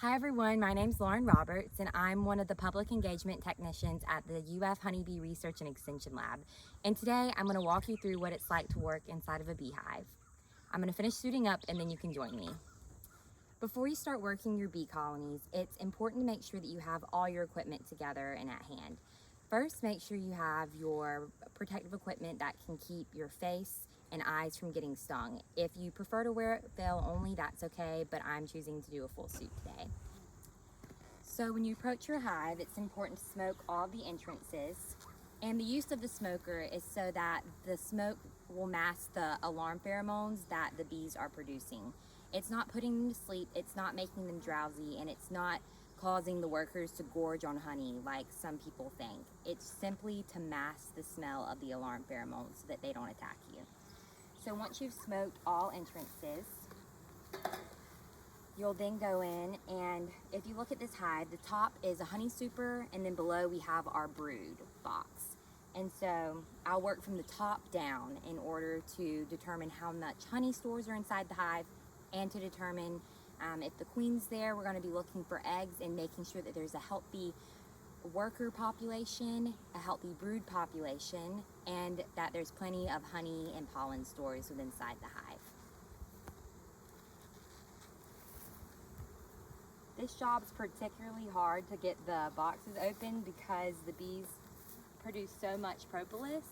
Hi everyone, my name's Lauren Roberts and I'm one of the public engagement technicians at the UF Honeybee Research and Extension Lab. And today I'm going to walk you through what it's like to work inside of a beehive. I'm going to finish suiting up and then you can join me. Before you start working your bee colonies, it's important to make sure that you have all your equipment together and at hand. First, make sure you have your protective equipment that can keep your face and eyes from getting stung. If you prefer to wear a veil only, that's okay, but I'm choosing to do a full suit today. So when you approach your hive, it's important to smoke all the entrances. And the use of the smoker is so that the smoke will mask the alarm pheromones that the bees are producing. It's not putting them to sleep, it's not making them drowsy, and it's not causing the workers to gorge on honey like some people think. It's simply to mask the smell of the alarm pheromones so that they don't attack you. So once you've smoked all entrances, you'll then go in, and if you look at this hive, the top is a honey super, and then below we have our brood box. And so I'll work from the top down in order to determine how much honey stores are inside the hive, and to determine if the queen's there. We're going to be looking for eggs and making sure that there's a healthy worker population, a healthy brood population, and that there's plenty of honey and pollen stores within inside the hive. This job's particularly hard to get the boxes open because the bees produce so much propolis,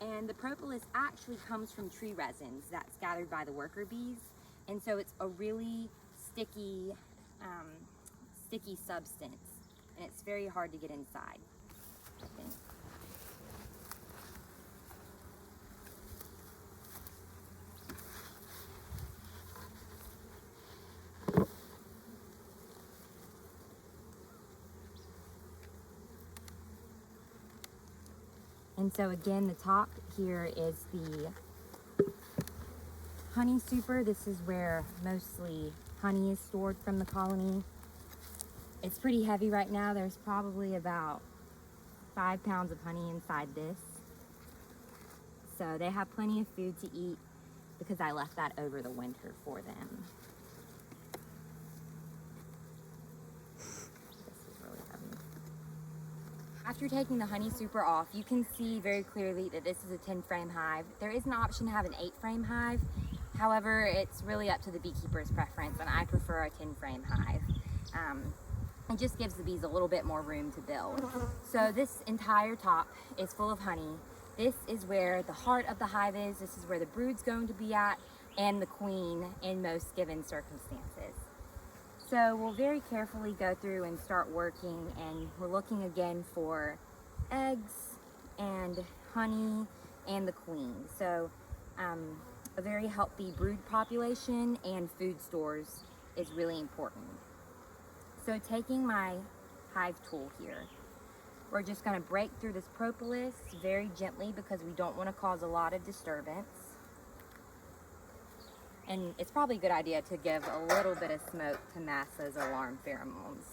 and the propolis actually comes from tree resins that's gathered by the worker bees, and so it's a really sticky substance, and it's very hard to get inside. And so again, the top here is the honey super. This is where mostly honey is stored from the colony. It's pretty heavy right now. There's probably about 5 pounds of honey inside this. So they have plenty of food to eat because I left that over the winter for them. After taking the honey super off, you can see very clearly that this is a 10 frame hive. There is an option to have an 8 frame hive. However, it's really up to the beekeeper's preference, and I prefer a 10 frame hive. It just gives the bees a little bit more room to build. So this entire top is full of honey. This is where the heart of the hive is. This is where the brood's going to be at, and the queen in most given circumstances. So we'll very carefully go through and start working, and we're looking again for eggs and honey and the queen. So a very healthy brood population and food stores is really important. So taking my hive tool here, we're just going to break through this propolis very gently because we don't want to cause a lot of disturbance. And it's probably a good idea to give a little bit of smoke to mask those alarm pheromones.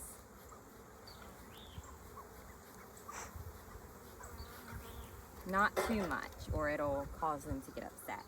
Not too much, or it'll cause them to get upset.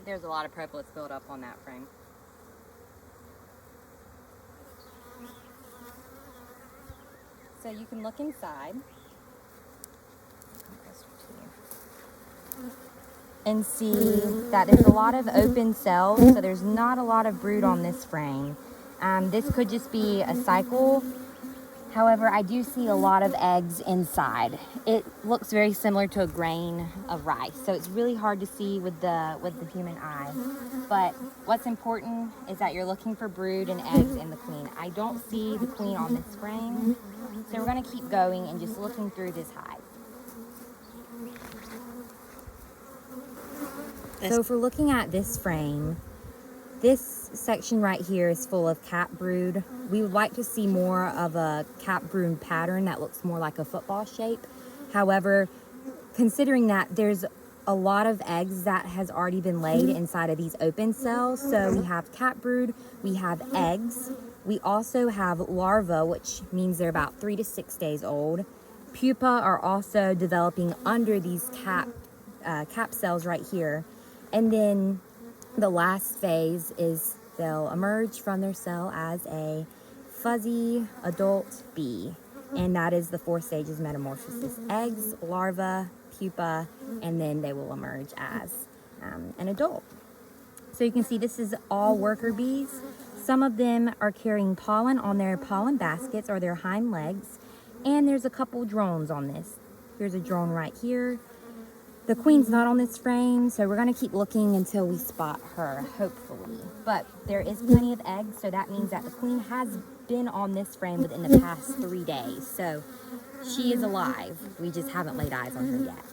There's a lot of propolis built up on that frame. So you can look inside and see that there's a lot of open cells, so there's not a lot of brood on this frame. This could just be a cycle. However, I do see a lot of eggs inside. It looks very similar to a grain of rice, so it's really hard to see with the human eye. But what's important is that you're looking for brood and eggs in the queen. I don't see the queen on this frame, so we're going to keep going and just looking through this hive. So if we're looking at this frame, This section right here is full of cap brood. We would like to see more of a cap brood pattern that looks more like a football shape. However, considering that there's a lot of eggs that has already been laid inside of these open cells. So we have cap brood, we have eggs, we also have larvae, which means they're about 3 to 6 days old. Pupa are also developing under these cap cells right here. And then the last phase is they'll emerge from their cell as a fuzzy adult bee. And that is the 4 stages metamorphosis: eggs, larva, pupa, and then they will emerge as an adult. So you can see this is all worker bees. Some of them are carrying pollen on their pollen baskets or their hind legs. And there's a couple drones on this. Here's a drone right here. The queen's not on this frame, so we're gonna keep looking until we spot her, hopefully. But there is plenty of eggs, so that means that the queen has been on this frame within the past 3 days. So she is alive. We just haven't laid eyes on her yet.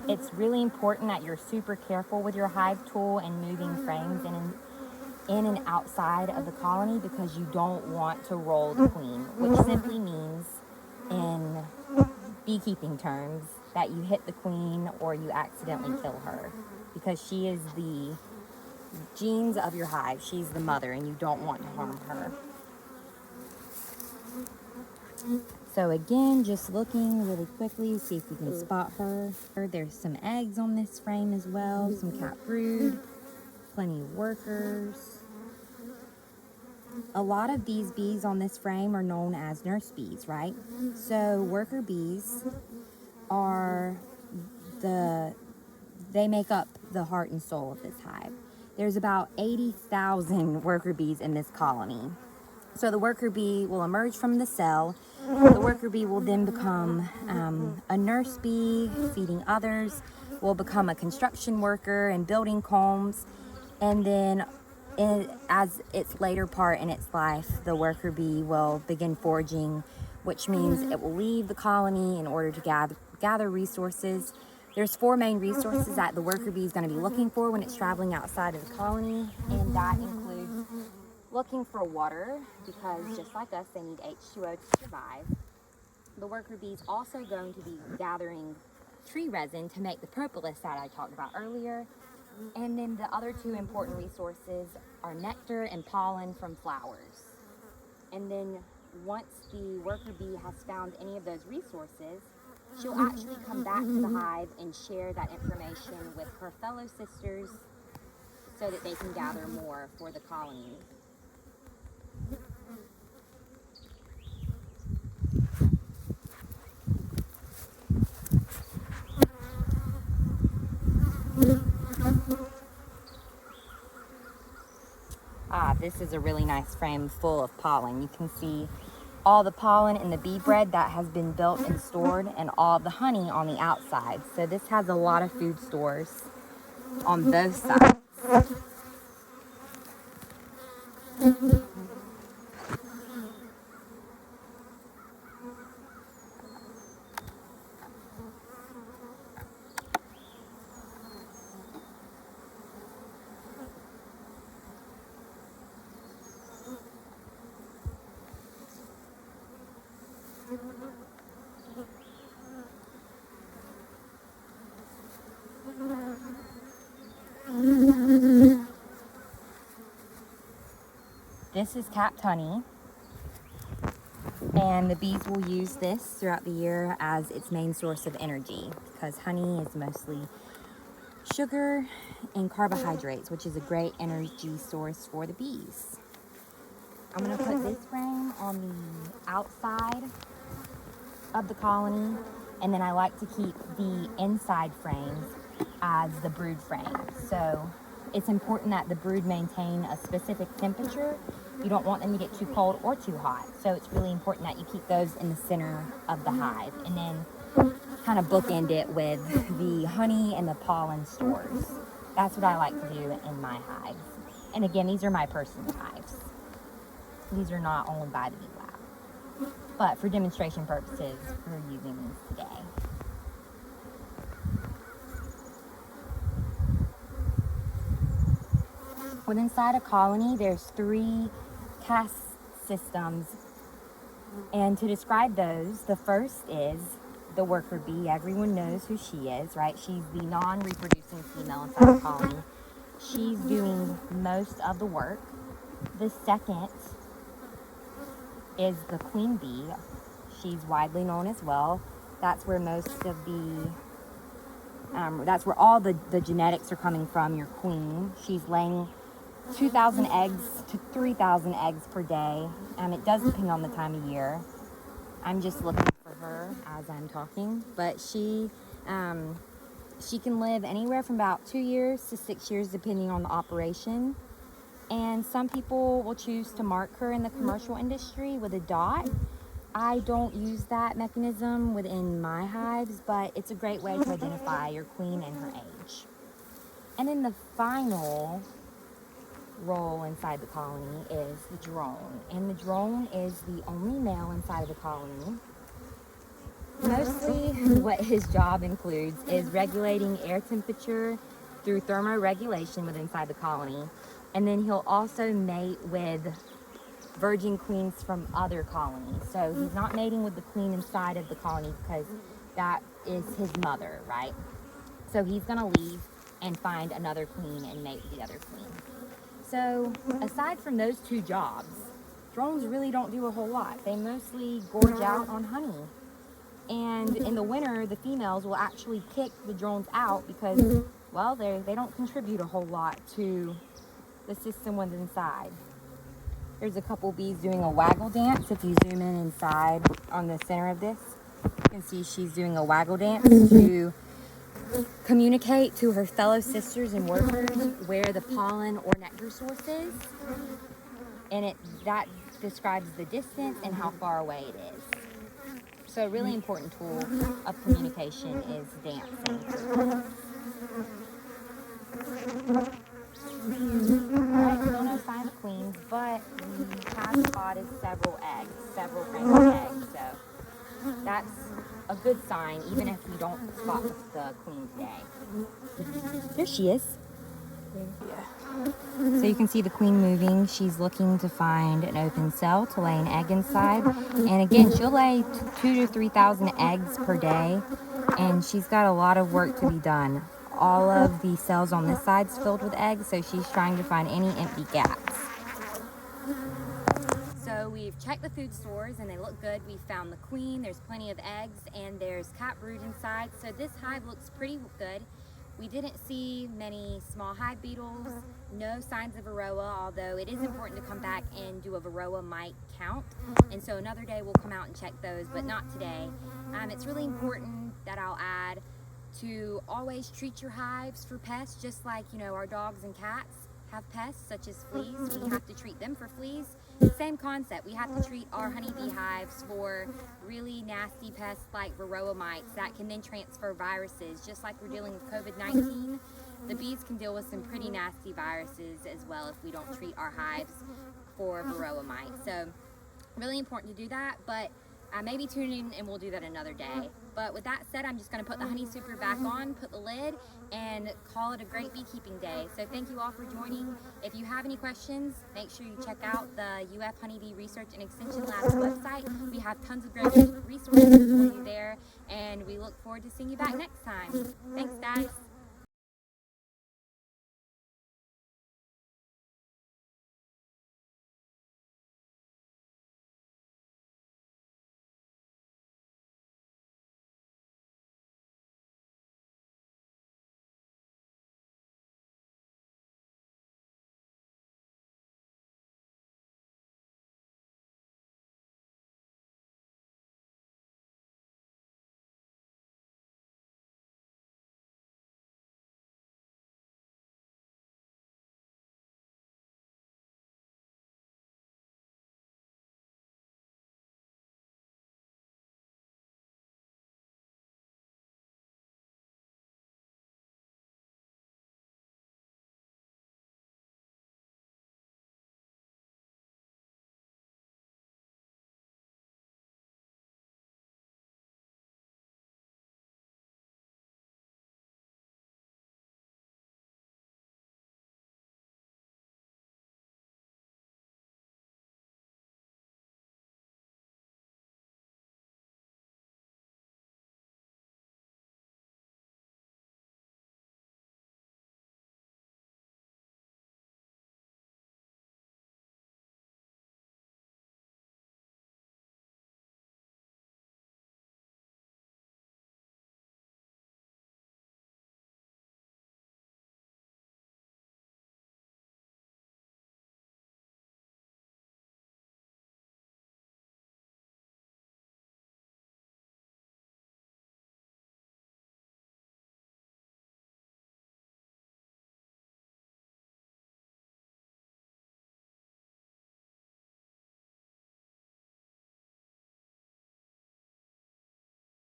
It's really important that you're super careful with your hive tool and moving frames in and outside of the colony, because you don't want to roll the queen, which simply means, in beekeeping terms, that you hit the queen or you accidentally kill her, because she is the genes of your hive. She's the mother, and you don't want to harm her. So again, just looking really quickly, see if we can spot her. There's some eggs on this frame as well, some cap brood, plenty of workers. A lot of these bees on this frame are known as nurse bees, right? So worker bees they make up the heart and soul of this hive. There's about 80,000 worker bees in this colony. So the worker bee will emerge from the cell. The worker bee will then become a nurse bee, feeding others, will become a construction worker and building combs. And then as its later part in its life, the worker bee will begin foraging, which means it will leave the colony in order to gather resources. There's 4 main resources that the worker bee is going to be looking for when it's traveling outside of the colony, and that includes looking for water, because just like us, they need H2O to survive. The worker bee is also going to be gathering tree resin to make the propolis that I talked about earlier. And then the other 2 important resources are nectar and pollen from flowers. And then once the worker bee has found any of those resources, she'll actually come back to the hive and share that information with her fellow sisters so that they can gather more for the colony. This is a really nice frame full of pollen. You can see all the pollen in the bee bread that has been built and stored, and all the honey on the outside. So this has a lot of food stores on both sides. This is capped honey, and the bees will use this throughout the year as its main source of energy, because honey is mostly sugar and carbohydrates, which is a great energy source for the bees. I'm going to put this frame on the outside of the colony, and then I like to keep the inside frames as the brood frames. So it's important that the brood maintain a specific temperature. You don't want them to get too cold or too hot. So it's really important that you keep those in the center of the hive, and then kind of bookend it with the honey and the pollen stores. That's what I like to do in my hives. And again, these are my personal hives. These are not owned by the bee lab. but for demonstration purposes, we're using these today. Within inside a colony, there's 3 caste systems, and to describe those, the first is the worker bee. Everyone knows who she is, right? She's the non-reproducing female inside the colony. She's doing most of the work. The second is the queen bee. She's widely known as well. That's where most of the that's where all the genetics are coming from, your queen. She's laying 2,000 eggs to 3,000 eggs per day. It does depend on the time of year. I'm just looking for her as I'm talking, but she can live anywhere from about 2 years to 6 years depending on the operation. And some people will choose to mark her in the commercial industry with a dot. I don't use that mechanism within my hives, but it's a great way to identify your queen and her age. And then the final role inside the colony is the drone. And the drone is the only male inside of the colony. Mostly what his job includes is regulating air temperature through thermoregulation within inside the colony. And then he'll also mate with virgin queens from other colonies. So he's not mating with the queen inside of the colony because that is his mother, right? So he's gonna leave and find another queen and mate with the other queen. So aside from those 2 jobs, drones really don't do a whole lot. They mostly gorge out on honey. And in the winter, the females will actually kick the drones out because, well, they don't contribute a whole lot to the system within inside. There's a couple bees doing a waggle dance. If you zoom in inside on the center of this, you can see she's doing a waggle dance to communicate to her fellow sisters and workers where the pollen or nectar source is. And that describes the distance and how far away it is. So a really important tool of communication is dancing. Alright, still no sign of queens, but we have spotted several frames of eggs, so that's a good sign, even if we don't spot the queen today. There she is. Yeah. So you can see the queen moving. She's looking to find an open cell to lay an egg inside. And again, she'll lay 2,000 to 3,000 eggs per day, and she's got a lot of work to be done. All of the cells on this side's filled with eggs, so she's trying to find any empty gaps. So we've checked the food stores and they look good. We found the queen, there's plenty of eggs, and there's cat brood inside. So this hive looks pretty good. We didn't see many small hive beetles, no signs of varroa, although it is important to come back and do a varroa mite count. And so another day we'll come out and check those, but not today. It's really important that I'll add to always treat your hives for pests, just like, our dogs and cats have pests such as fleas. We have to treat them for fleas. Same concept. We have to treat our honeybee hives for really nasty pests like varroa mites that can then transfer viruses. Just like we're dealing with COVID-19, the bees can deal with some pretty nasty viruses as well if we don't treat our hives for varroa mites. So really important to do that, but maybe tune in and we'll do that another day. But with that said, I'm just going to put the honey super back on, put the lid, and call it a great beekeeping day. So thank you all for joining. If you have any questions, make sure you check out the UF Honeybee Research and Extension Lab's website. We have tons of great resources for you there, and we look forward to seeing you back next time. Thanks, guys.